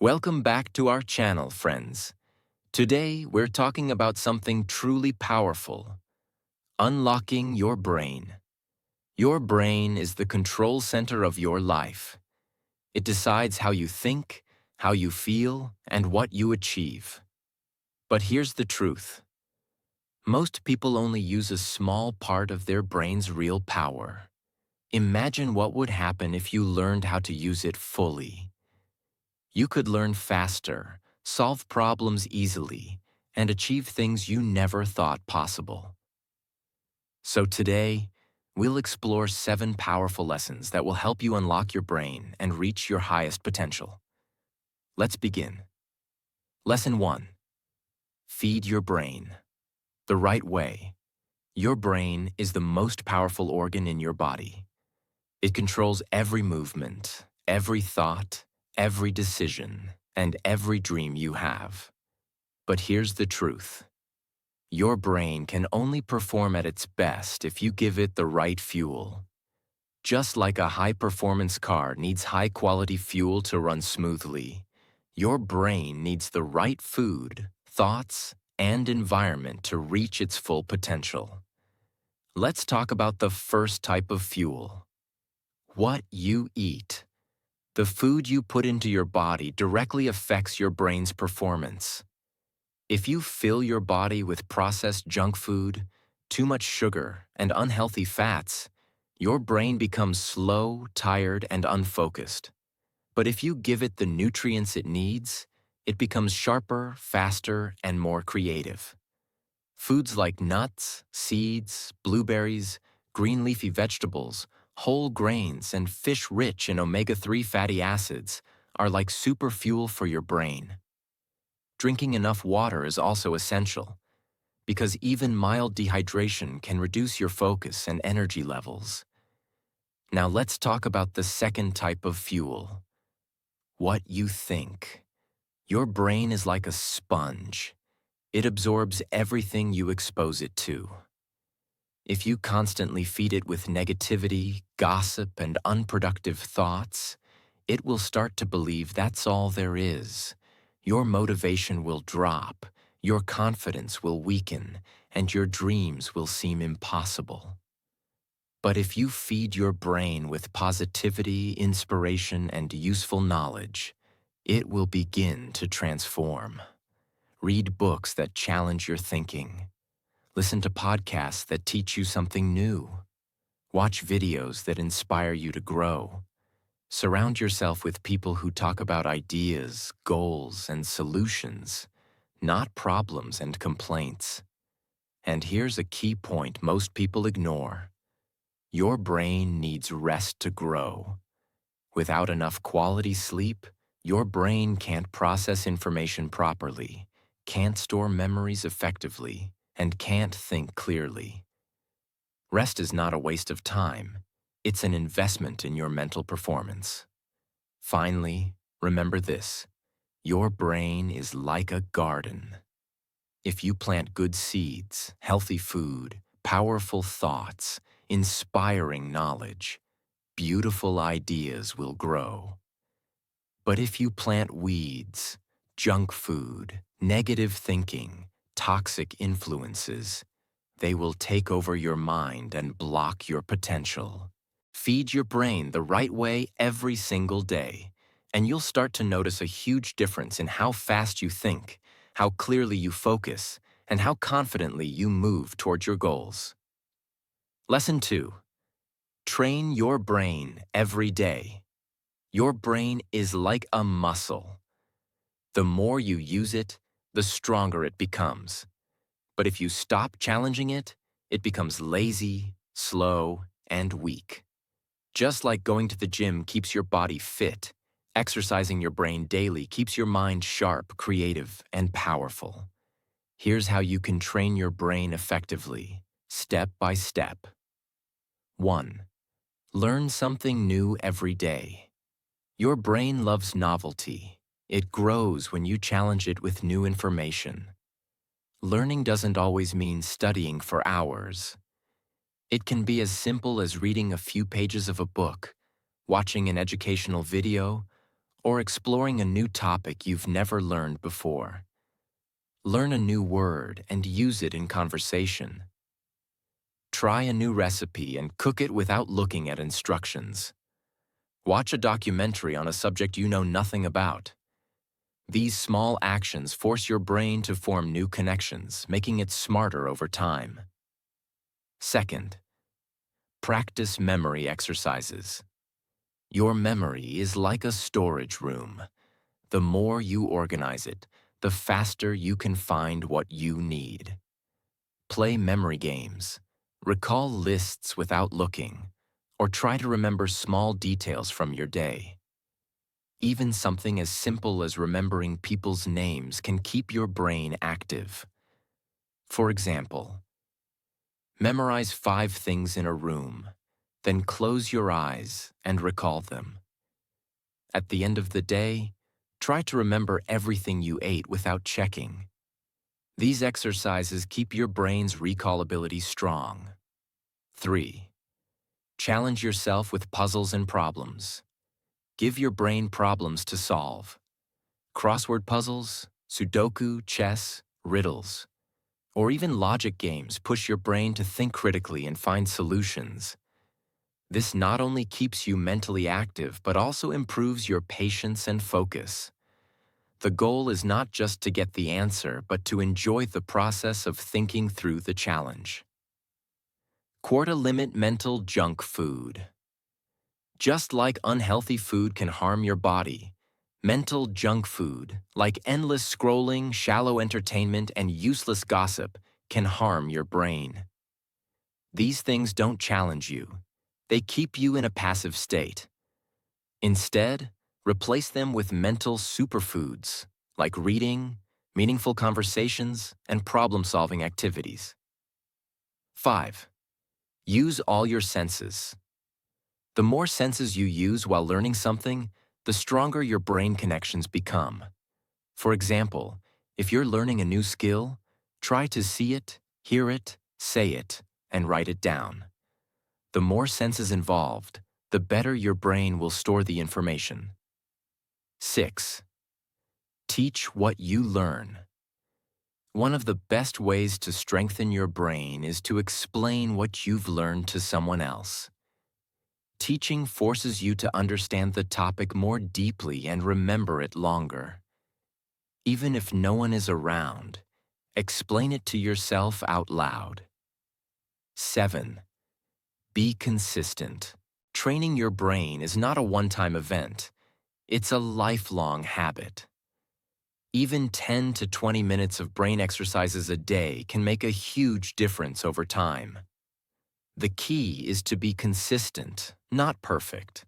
Welcome back to our channel, friends. Today, we're talking about something truly powerful: unlocking your brain. Your brain is the control center of your life. It decides how you think, how you feel, and what you achieve. But here's the truth. Most people only use a small part of their brain's real power. Imagine what would happen if you learned how to use it fully. You could learn faster, solve problems easily, and achieve things you never thought possible. So today, we'll explore 7 powerful lessons that will help you unlock your brain and reach your highest potential. Let's begin. Lesson 1. Feed your brain the right way. Your brain is the most powerful organ in your body. It controls every movement, every thought, every decision, and every dream you have. But here's the truth. Your brain can only perform at its best if you give it the right fuel. Just like a high-performance car needs high-quality fuel to run smoothly, your brain needs the right food, thoughts, and environment to reach its full potential. Let's talk about the first type of fuel: what you eat. The food you put into your body directly affects your brain's performance. If you fill your body with processed junk food, too much sugar, and unhealthy fats, your brain becomes slow, tired, and unfocused. But if you give it the nutrients it needs, it becomes sharper, faster, and more creative. Foods like nuts, seeds, blueberries, green leafy vegetables, whole grains, and fish rich in omega-3 fatty acids are like super fuel for your brain. Drinking enough water is also essential, because even mild dehydration can reduce your focus and energy levels. Now let's talk about the second type of fuel: what you think. Your brain is like a sponge. It absorbs everything you expose it to. If you constantly feed it with negativity, gossip, and unproductive thoughts, it will start to believe that's all there is. Your motivation will drop, your confidence will weaken, and your dreams will seem impossible. But if you feed your brain with positivity, inspiration, and useful knowledge, it will begin to transform. Read books that challenge your thinking. Listen to podcasts that teach you something new. Watch videos that inspire you to grow. Surround yourself with people who talk about ideas, goals, and solutions, not problems and complaints. And here's a key point most people ignore. Your brain needs rest to grow. Without enough quality sleep, your brain can't process information properly, can't store memories effectively, and can't think clearly. Rest is not a waste of time. It's an investment in your mental performance. Finally, remember this: your brain is like a garden. If you plant good seeds, healthy food, powerful thoughts, inspiring knowledge, beautiful ideas will grow. But if you plant weeds, junk food, negative thinking, toxic influences, they will take over your mind and block your potential. Feed your brain the right way every single day, and you'll start to notice a huge difference in how fast you think, how clearly you focus, and how confidently you move toward your goals. Lesson 2. Train your brain every day. Your brain is like a muscle. The more you use it, the stronger it becomes. But if you stop challenging it, it becomes lazy, slow, and weak. Just like going to the gym keeps your body fit, exercising your brain daily keeps your mind sharp, creative, and powerful. Here's how you can train your brain effectively, step by step. 1. Learn something new every day. Your brain loves novelty. It grows when you challenge it with new information. Learning doesn't always mean studying for hours. It can be as simple as reading a few pages of a book, watching an educational video, or exploring a new topic you've never learned before. Learn a new word and use it in conversation. Try a new recipe and cook it without looking at instructions. Watch a documentary on a subject you know nothing about. These small actions force your brain to form new connections, making it smarter over time. Second, practice memory exercises. Your memory is like a storage room. The more you organize it, the faster you can find what you need. Play memory games, recall lists without looking, or try to remember small details from your day. Even something as simple as remembering people's names can keep your brain active. For example, memorize 5 things in a room, then close your eyes and recall them. At the end of the day, try to remember everything you ate without checking. These exercises keep your brain's recall ability strong. 3. Challenge yourself with puzzles and problems. Give your brain problems to solve. Crossword puzzles, Sudoku, chess, riddles, or even logic games push your brain to think critically and find solutions. This not only keeps you mentally active, but also improves your patience and focus. The goal is not just to get the answer, but to enjoy the process of thinking through the challenge. Limit mental junk food. Just like unhealthy food can harm your body, mental junk food, like endless scrolling, shallow entertainment, and useless gossip, can harm your brain. These things don't challenge you. They keep you in a passive state. Instead, replace them with mental superfoods, like reading, meaningful conversations, and problem-solving activities. 5. Use all your senses. The more senses you use while learning something, the stronger your brain connections become. For example, if you're learning a new skill, try to see it, hear it, say it, and write it down. The more senses involved, the better your brain will store the information. 6. Teach what you learn. One of the best ways to strengthen your brain is to explain what you've learned to someone else. Teaching forces you to understand the topic more deeply and remember it longer. Even if no one is around, explain it to yourself out loud. 7. Be consistent. Training your brain is not a one-time event. It's a lifelong habit. Even 10 to 20 minutes of brain exercises a day can make a huge difference over time. The key is to be consistent, not perfect.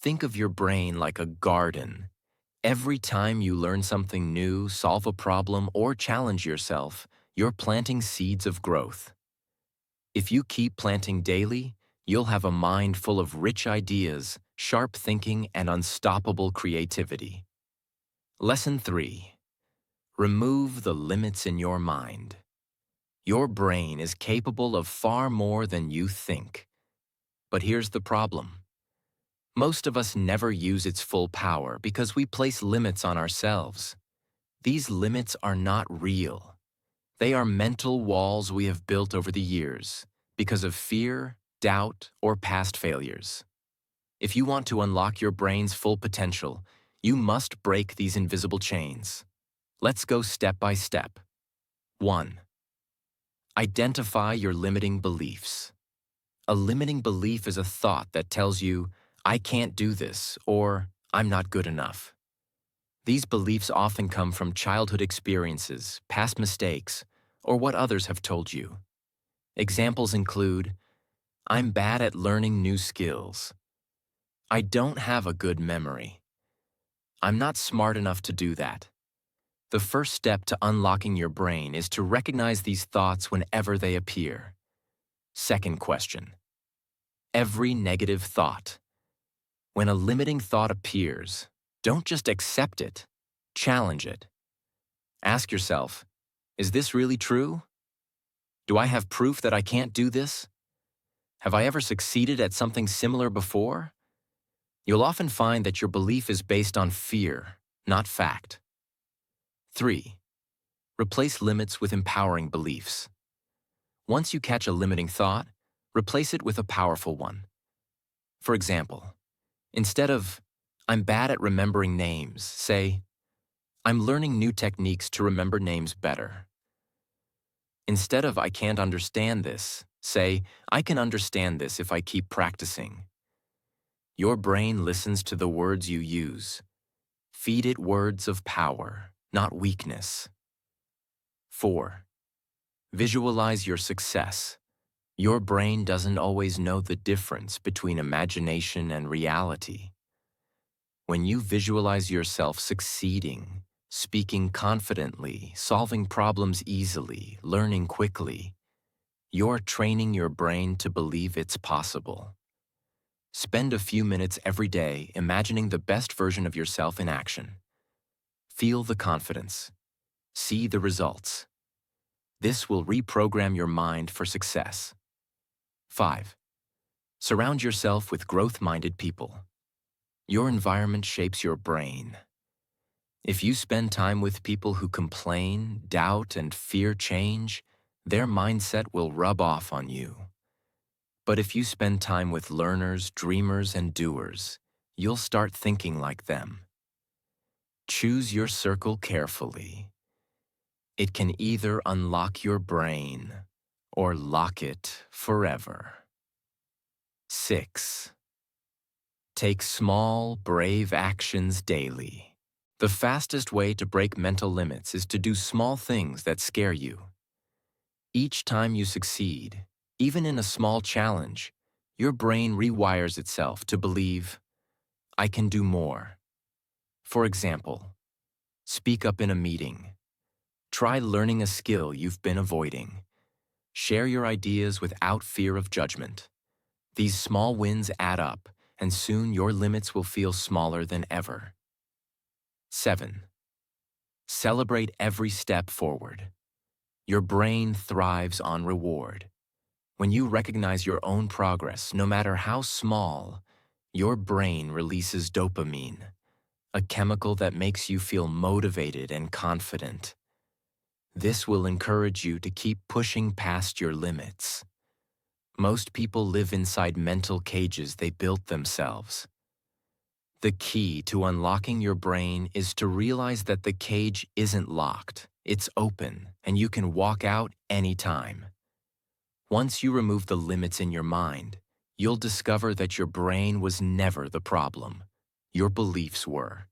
Think of your brain like a garden. Every time you learn something new, solve a problem, or challenge yourself, you're planting seeds of growth. If you keep planting daily, you'll have a mind full of rich ideas, sharp thinking, and unstoppable creativity. Lesson 3. Remove the limits in your mind. Your brain is capable of far more than you think. But here's the problem. Most of us never use its full power because we place limits on ourselves. These limits are not real. They are mental walls we have built over the years because of fear, doubt, or past failures. If you want to unlock your brain's full potential, you must break these invisible chains. Let's go step by step. 1. Identify your limiting beliefs. A limiting belief is a thought that tells you, "I can't do this," or "I'm not good enough." These beliefs often come from childhood experiences, past mistakes, or what others have told you. Examples include, "I'm bad at learning new skills." "I don't have a good memory." "I'm not smart enough to do that." The first step to unlocking your brain is to recognize these thoughts whenever they appear. Second question. Every negative thought. When a limiting thought appears, don't just accept it, challenge it. Ask yourself, is this really true? Do I have proof that I can't do this? Have I ever succeeded at something similar before? You'll often find that your belief is based on fear, not fact. 3. Replace limits with empowering beliefs. Once you catch a limiting thought, replace it with a powerful one. For example, instead of, "I'm bad at remembering names," say, "I'm learning new techniques to remember names better." Instead of, "I can't understand this," say, "I can understand this if I keep practicing." Your brain listens to the words you use. Feed it words of power, not weakness. 4. Visualize your success. Your brain doesn't always know the difference between imagination and reality. When you visualize yourself succeeding, speaking confidently, solving problems easily, learning quickly, you're training your brain to believe it's possible. Spend a few minutes every day imagining the best version of yourself in action. Feel the confidence. See the results. This will reprogram your mind for success. 5. Surround yourself with growth-minded people. Your environment shapes your brain. If you spend time with people who complain, doubt, and fear change, their mindset will rub off on you. But if you spend time with learners, dreamers, and doers, you'll start thinking like them. Choose your circle carefully. It can either unlock your brain or lock it forever. 6. Take small, brave actions daily. The fastest way to break mental limits is to do small things that scare you. Each time you succeed, even in a small challenge, your brain rewires itself to believe, "I can do more." For example, speak up in a meeting. Try learning a skill you've been avoiding. Share your ideas without fear of judgment. These small wins add up, and soon your limits will feel smaller than ever. 7. Celebrate every step forward. Your brain thrives on reward. When you recognize your own progress, no matter how small, your brain releases dopamine, a chemical that makes you feel motivated and confident. This will encourage you to keep pushing past your limits. Most people live inside mental cages they built themselves. The key to unlocking your brain is to realize that the cage isn't locked, it's open, and you can walk out anytime. Once you remove the limits in your mind, you'll discover that your brain was never the problem. Your beliefs were.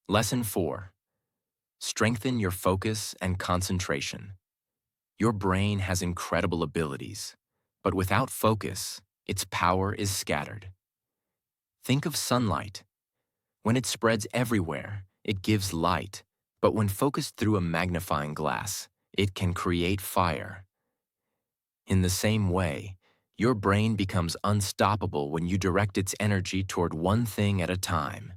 Lesson 4. Strengthen your focus and concentration. Your brain has incredible abilities, but without focus, its power is scattered. Think of sunlight. When it spreads everywhere, it gives light, but when focused through a magnifying glass, it can create fire. In the same way, your brain becomes unstoppable when you direct its energy toward one thing at a time.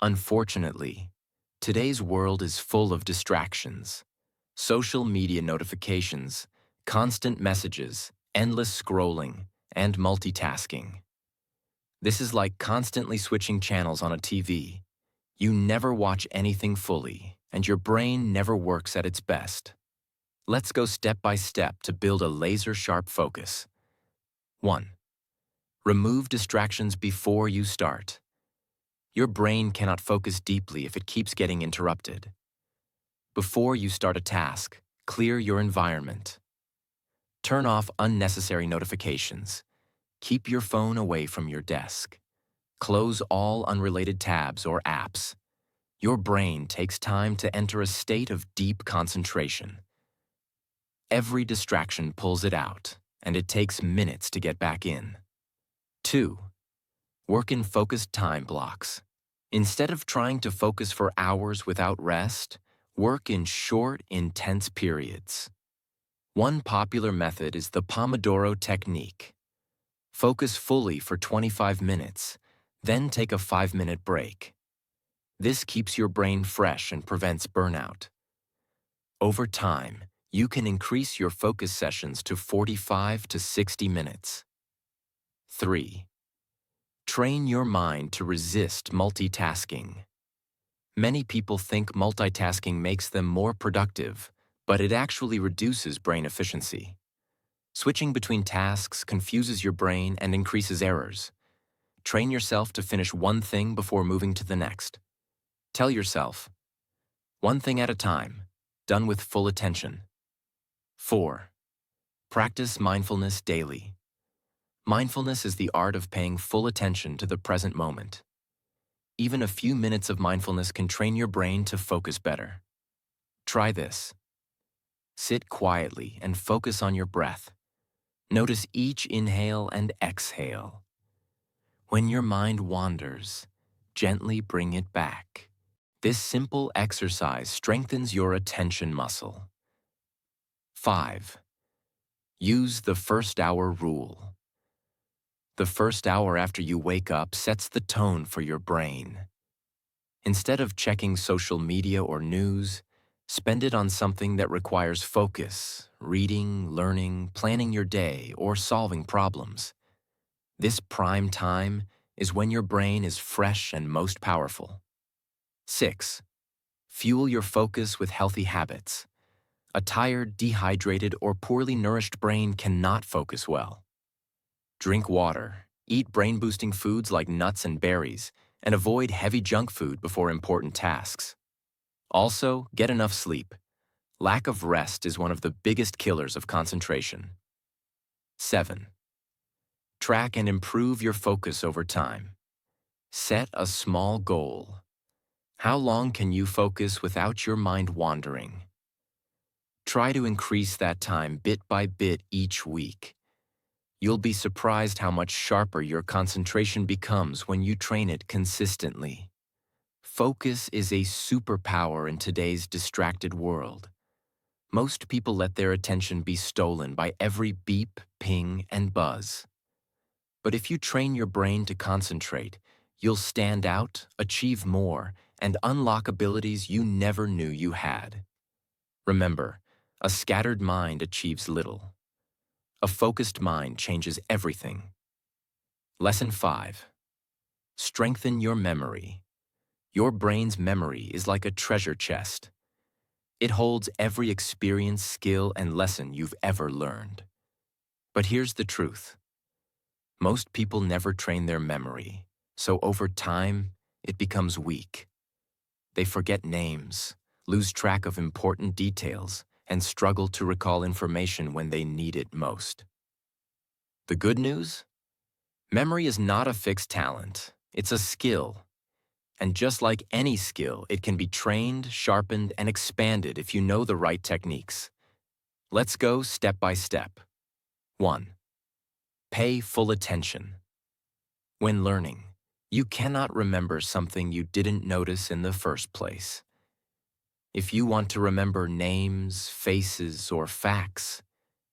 Unfortunately, today's world is full of distractions. Social media notifications, constant messages, endless scrolling, and multitasking. This is like constantly switching channels on a TV. You never watch anything fully, and your brain never works at its best. Let's go step by step to build a laser-sharp focus. 1. Remove distractions before you start. Your brain cannot focus deeply if it keeps getting interrupted. Before you start a task, clear your environment. Turn off unnecessary notifications. Keep your phone away from your desk. Close all unrelated tabs or apps. Your brain takes time to enter a state of deep concentration. Every distraction pulls it out, and it takes minutes to get back in. 2. Work in focused time blocks. Instead of trying to focus for hours without rest, work in short, intense periods. One popular method is the Pomodoro technique. Focus fully for 25 minutes, then take a 5-minute break. This keeps your brain fresh and prevents burnout. Over time, you can increase your focus sessions to 45 to 60 minutes. 3. Train your mind to resist multitasking. Many people think multitasking makes them more productive, but it actually reduces brain efficiency. Switching between tasks confuses your brain and increases errors. Train yourself to finish one thing before moving to the next. Tell yourself, one thing at a time, done with full attention. 4. Practice mindfulness daily. Mindfulness is the art of paying full attention to the present moment. Even a few minutes of mindfulness can train your brain to focus better. Try this. Sit quietly and focus on your breath. Notice each inhale and exhale. When your mind wanders, gently bring it back. This simple exercise strengthens your attention muscle. 5. Use the first hour rule. The first hour after you wake up sets the tone for your brain. Instead of checking social media or news, spend it on something that requires focus, reading, learning, planning your day, or solving problems. This prime time is when your brain is fresh and most powerful. 6. Fuel your focus with healthy habits. A tired, dehydrated, or poorly nourished brain cannot focus well. Drink water, eat brain-boosting foods like nuts and berries, and avoid heavy junk food before important tasks. Also, get enough sleep. Lack of rest is one of the biggest killers of concentration. 7. Track and improve your focus over time. Set a small goal. How long can you focus without your mind wandering? Try to increase that time bit by bit each week. You'll be surprised how much sharper your concentration becomes when you train it consistently. Focus is a superpower in today's distracted world. Most people let their attention be stolen by every beep, ping, and buzz. But if you train your brain to concentrate, you'll stand out, achieve more, and unlock abilities you never knew you had. Remember, a scattered mind achieves little. A focused mind changes everything. Lesson 5. Strengthen your memory. Your brain's memory is like a treasure chest. It holds every experience, skill, and lesson you've ever learned. But here's the truth. Most people never train their memory, so over time, it becomes weak. They forget names, lose track of important details, and struggle to recall information when they need it most. The good news? Memory is not a fixed talent. It's a skill. And just like any skill, it can be trained, sharpened, and expanded if you know the right techniques. Let's go step by step. 1. Pay full attention. When learning, you cannot remember something you didn't notice in the first place. If you want to remember names, faces, or facts,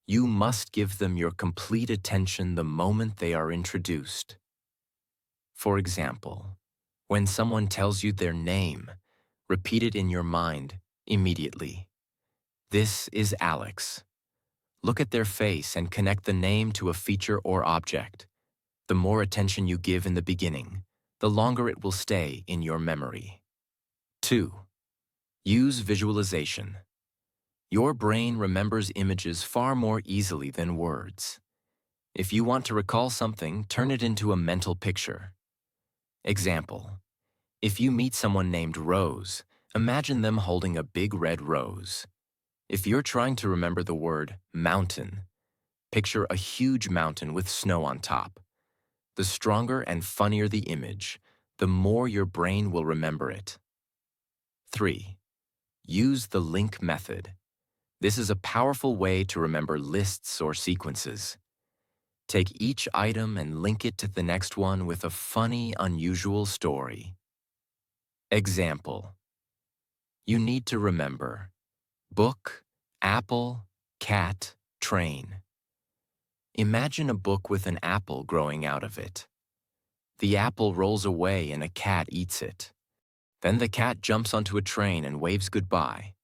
you must give them your complete attention the moment they are introduced. For example, when someone tells you their name, repeat it in your mind immediately. This is Alex. Look at their face and connect the name to a feature or object. The more attention you give in the beginning, the longer it will stay in your memory. 2. Use visualization. Your brain remembers images far more easily than words. If you want to recall something, turn it into a mental picture. Example: if you meet someone named Rose, imagine them holding a big red rose. If you're trying to remember the word mountain, picture a huge mountain with snow on top. The stronger and funnier the image, the more your brain will remember it. 3. Use the link method. This is a powerful way to remember lists or sequences. Take each item and link it to the next one with a funny, unusual story. Example: you need to remember book, apple, cat, train. Imagine a book with an apple growing out of it. The apple rolls away and a cat eats it. Then the cat jumps onto a train and waves goodbye.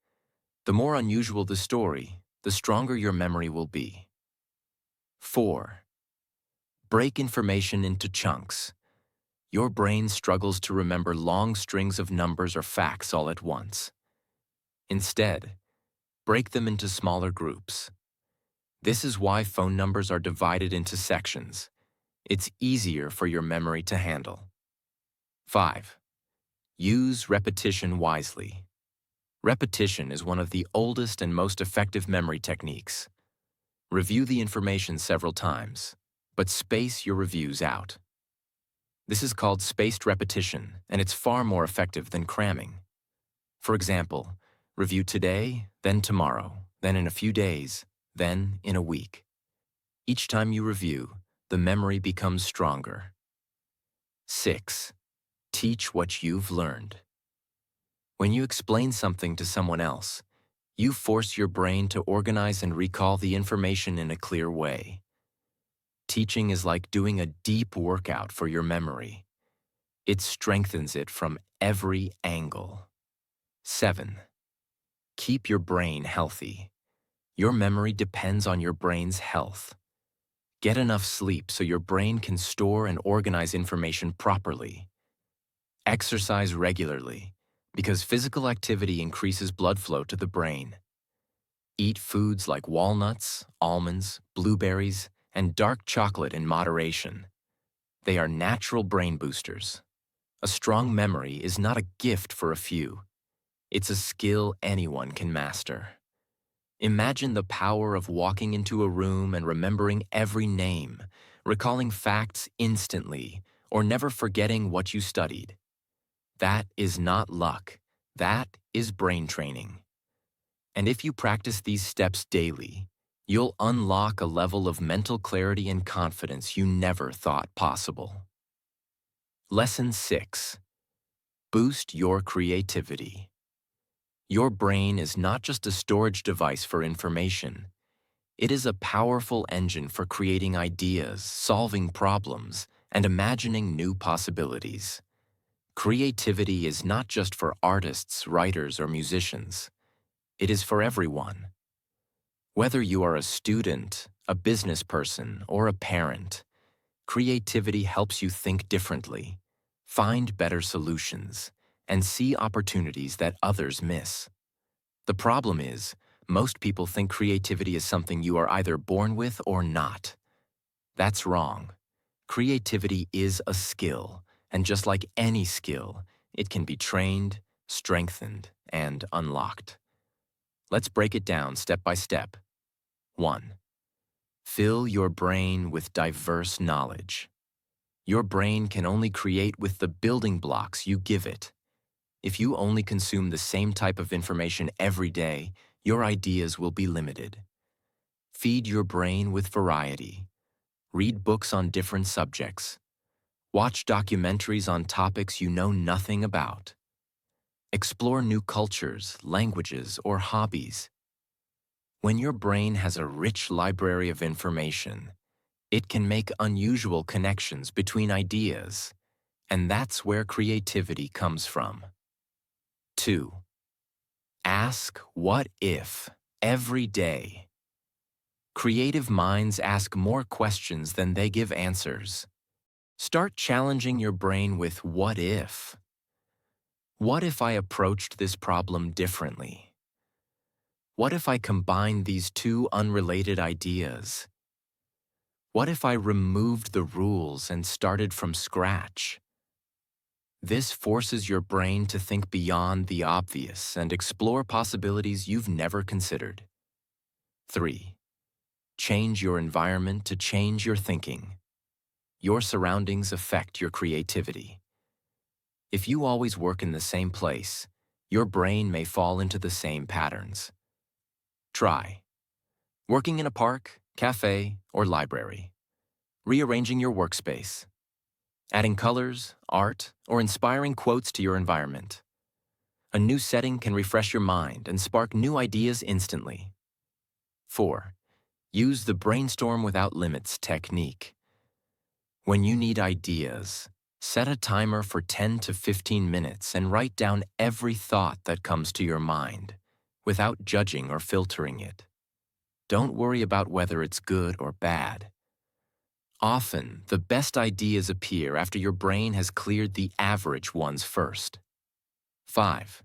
The more unusual the story, the stronger your memory will be. 4. Break information into chunks. Your brain struggles to remember long strings of numbers or facts all at once. Instead, break them into smaller groups. This is why phone numbers are divided into sections. It's easier for your memory to handle. 5. Use repetition wisely. Repetition is one of the oldest and most effective memory techniques. Review the information several times, but space your reviews out. This is called spaced repetition, and it's far more effective than cramming. For example, review today, then tomorrow, then in a few days, then in a week. Each time you review, the memory becomes stronger. 6. Teach what you've learned. When you explain something to someone else, you force your brain to organize and recall the information in a clear way. Teaching is like doing a deep workout for your memory. It strengthens it from every angle. 7. Keep your brain healthy. Your memory depends on your brain's health. Get enough sleep so your brain can store and organize information properly. Exercise regularly, because physical activity increases blood flow to the brain. Eat foods like walnuts, almonds, blueberries, and dark chocolate in moderation. They are natural brain boosters. A strong memory is not a gift for a few. It's a skill anyone can master. Imagine the power of walking into a room and remembering every name, recalling facts instantly, or never forgetting what you studied. That is not luck. That is brain training. And if you practice these steps daily, you'll unlock a level of mental clarity and confidence you never thought possible. Lesson 6. Boost your creativity. Your brain is not just a storage device for information. It is a powerful engine for creating ideas, solving problems, and imagining new possibilities. Creativity is not just for artists, writers, or musicians. It is for everyone. Whether you are a student, a business person, or a parent, creativity helps you think differently, find better solutions, and see opportunities that others miss. The problem is, most people think creativity is something you are either born with or not. That's wrong. Creativity is a skill, and just like any skill, it can be trained, strengthened, and unlocked. Let's break it down step by step. 1. Fill your brain with diverse knowledge. Your brain can only create with the building blocks you give it. If you only consume the same type of information every day, your ideas will be limited. Feed your brain with variety. Read books on different subjects. Watch documentaries on topics you know nothing about. Explore new cultures, languages, or hobbies. When your brain has a rich library of information, it can make unusual connections between ideas, and that's where creativity comes from. 2. Ask what if every day. Creative minds ask more questions than they give answers. Start challenging your brain with what if. What if I approached this problem differently? What if I combined these two unrelated ideas? What if I removed the rules and started from scratch? This forces your brain to think beyond the obvious and explore possibilities you've never considered. 3. Change your environment to change your thinking. Your surroundings affect your creativity. If you always work in the same place, your brain may fall into the same patterns. Try working in a park, cafe, or library. Rearranging your workspace. Adding colors, art, or inspiring quotes to your environment. A new setting can refresh your mind and spark new ideas instantly. 4. Use the brainstorm without limits technique. When you need ideas, set a timer for 10 to 15 minutes and write down every thought that comes to your mind, without judging or filtering it. Don't worry about whether it's good or bad. Often, the best ideas appear after your brain has cleared the average ones first. 5.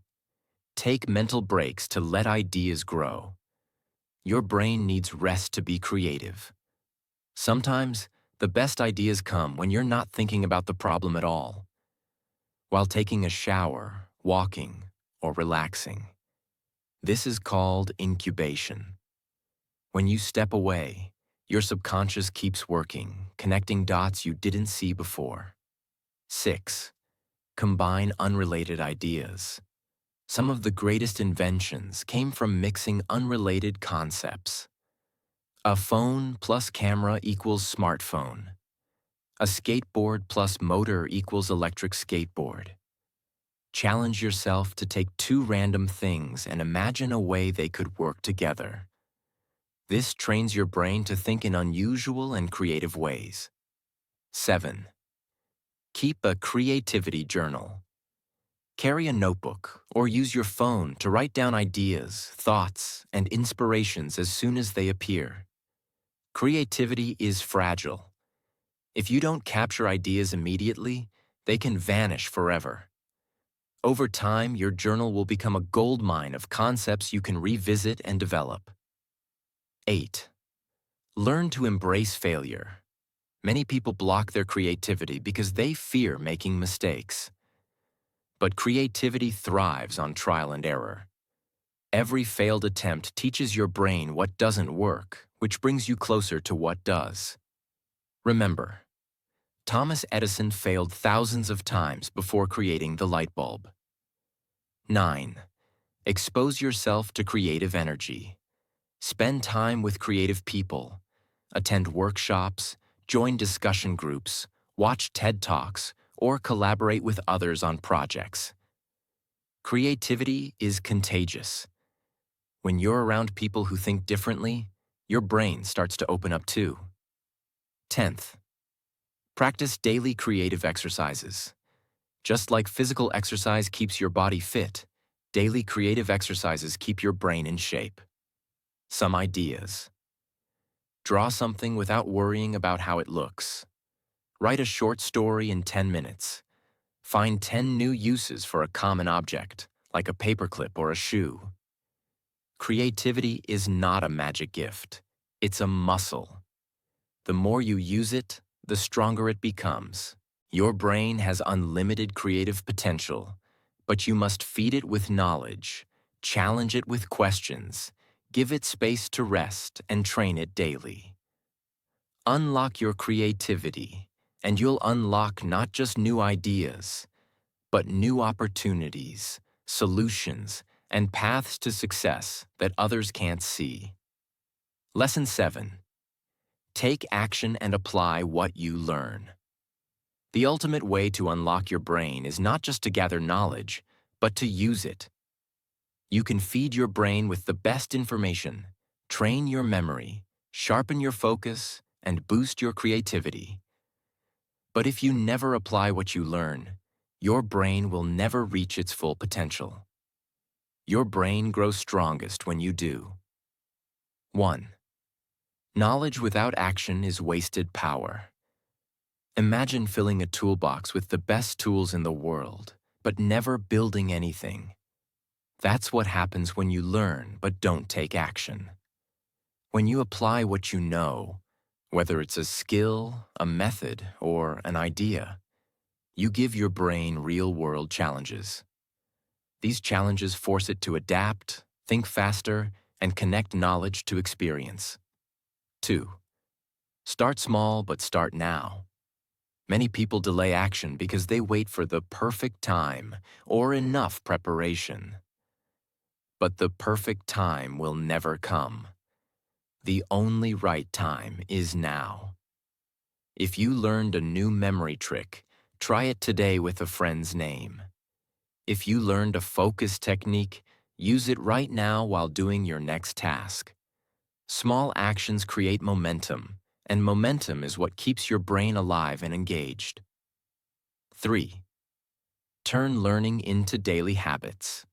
Take mental breaks to let ideas grow. Your brain needs rest to be creative. Sometimes, the best ideas come when you're not thinking about the problem at all, while taking a shower, walking, or relaxing. This is called incubation. When you step away, your subconscious keeps working, connecting dots you didn't see before. 6. Combine unrelated ideas. Some of the greatest inventions came from mixing unrelated concepts. A phone plus camera equals smartphone. A skateboard plus motor equals electric skateboard. Challenge yourself to take two random things and imagine a way they could work together. This trains your brain to think in unusual and creative ways. 7. Keep a creativity journal. Carry a notebook or use your phone to write down ideas, thoughts, and inspirations as soon as they appear. Creativity is fragile. If you don't capture ideas immediately, they can vanish forever. Over time, your journal will become a goldmine of concepts you can revisit and develop. 8. Learn to embrace failure. Many people block their creativity because they fear making mistakes. But creativity thrives on trial and error. Every failed attempt teaches your brain what doesn't work, which brings you closer to what does. Remember, Thomas Edison failed thousands of times before creating the light bulb. 9. Expose yourself to creative energy. Spend time with creative people. Attend workshops, join discussion groups, watch TED Talks, or collaborate with others on projects. Creativity is contagious. When you're around people who think differently, your brain starts to open up too. 10th, practice daily creative exercises. Just like physical exercise keeps your body fit, daily creative exercises keep your brain in shape. Some ideas. Draw something without worrying about how it looks. Write a short story in 10 minutes. Find 10 new uses for a common object, like a paperclip or a shoe. Creativity is not a magic gift. It's a muscle. The more you use it, the stronger it becomes. Your brain has unlimited creative potential, but you must feed it with knowledge, challenge it with questions, give it space to rest, and train it daily. Unlock your creativity, and you'll unlock not just new ideas, but new opportunities, solutions, and paths to success that others can't see. Lesson 7. Take action and apply what you learn. The ultimate way to unlock your brain is not just to gather knowledge, but to use it. You can feed your brain with the best information, train your memory, sharpen your focus, and boost your creativity. But if you never apply what you learn, your brain will never reach its full potential. Your brain grows strongest when you do. 1. Knowledge without action is wasted power. Imagine filling a toolbox with the best tools in the world, but never building anything. That's what happens when you learn but don't take action. When you apply what you know, whether it's a skill, a method, or an idea, you give your brain real-world challenges. These challenges force it to adapt, think faster, and connect knowledge to experience. 2. Start small but start now. Many people delay action because they wait for the perfect time or enough preparation. But the perfect time will never come. The only right time is now. If you learned a new memory trick, try it today with a friend's name. If you learned a focus technique, use it right now while doing your next task. Small actions create momentum, and momentum is what keeps your brain alive and engaged. 3. Turn learning into daily habits.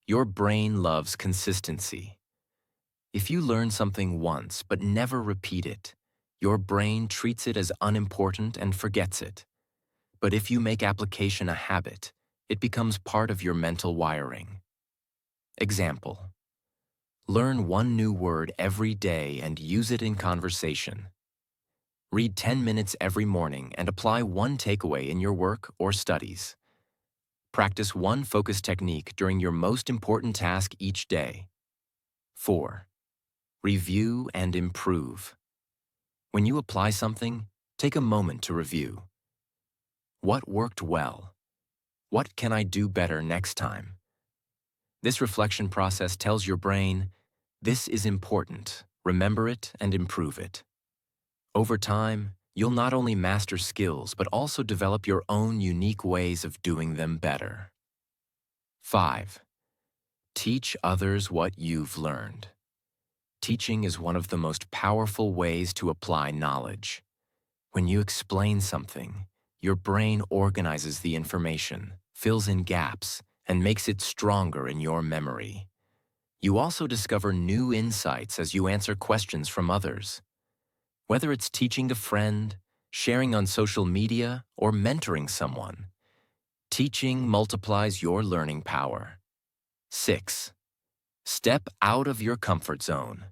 Your brain loves consistency. If you learn something once but never repeat it, your brain treats it as unimportant and forgets it. But if you make application a habit, it becomes part of your mental wiring. Example: learn one new word every day and use it in conversation. Read 10 minutes every morning and apply one takeaway in your work or studies. Practice one focus technique during your most important task each day. 4. Review and improve. When you apply something, take a moment to review. What worked well? What can I do better next time? This reflection process tells your brain, this is important, remember it and improve it. Over time, you'll not only master skills but also develop your own unique ways of doing them better. 5. Teach others what you've learned. Teaching is one of the most powerful ways to apply knowledge. When you explain something, your brain organizes the information, fills in gaps, and makes it stronger in your memory. You also discover new insights as you answer questions from others. Whether it's teaching a friend, sharing on social media, or mentoring someone, teaching multiplies your learning power. 6. Step out of your comfort zone.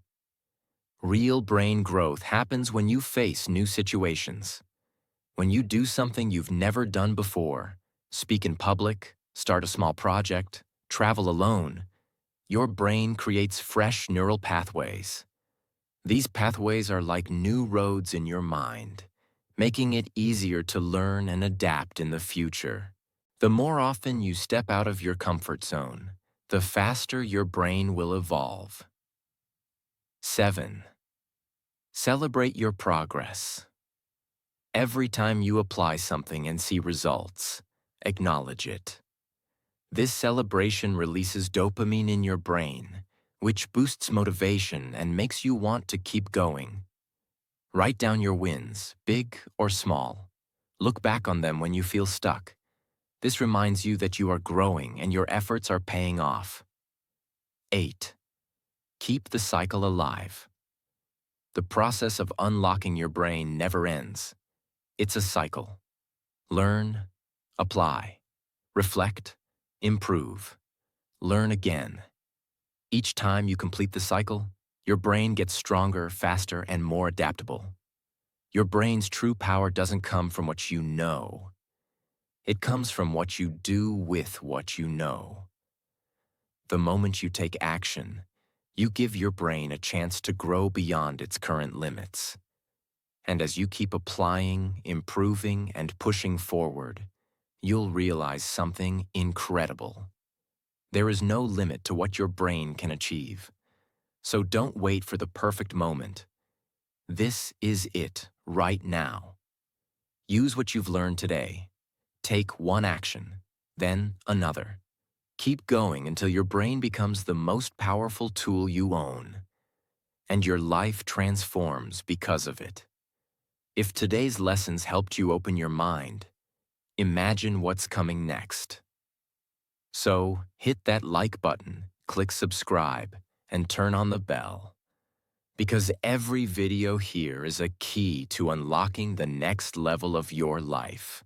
Real brain growth happens when you face new situations. When you do something you've never done before, speak in public, start a small project, travel alone, your brain creates fresh neural pathways. These pathways are like new roads in your mind, making it easier to learn and adapt in the future. The more often you step out of your comfort zone, the faster your brain will evolve. 7. Celebrate your progress. Every time you apply something and see results, acknowledge it. This celebration releases dopamine in your brain, which boosts motivation and makes you want to keep going. Write down your wins, big or small. Look back on them when you feel stuck. This reminds you that you are growing and your efforts are paying off. 8. Keep the cycle alive. The process of unlocking your brain never ends. It's a cycle. Learn, apply, reflect, improve, learn again. Each time you complete the cycle, your brain gets stronger, faster, and more adaptable. Your brain's true power doesn't come from what you know. It comes from what you do with what you know. The moment you take action, you give your brain a chance to grow beyond its current limits. And as you keep applying, improving, and pushing forward, you'll realize something incredible. There is no limit to what your brain can achieve. So don't wait for the perfect moment. This is it right now. Use what you've learned today. Take one action, then another. Keep going until your brain becomes the most powerful tool you own, and your life transforms because of it. If today's lessons helped you open your mind, imagine what's coming next. So, hit that like button, click subscribe, and turn on the bell. Because every video here is a key to unlocking the next level of your life.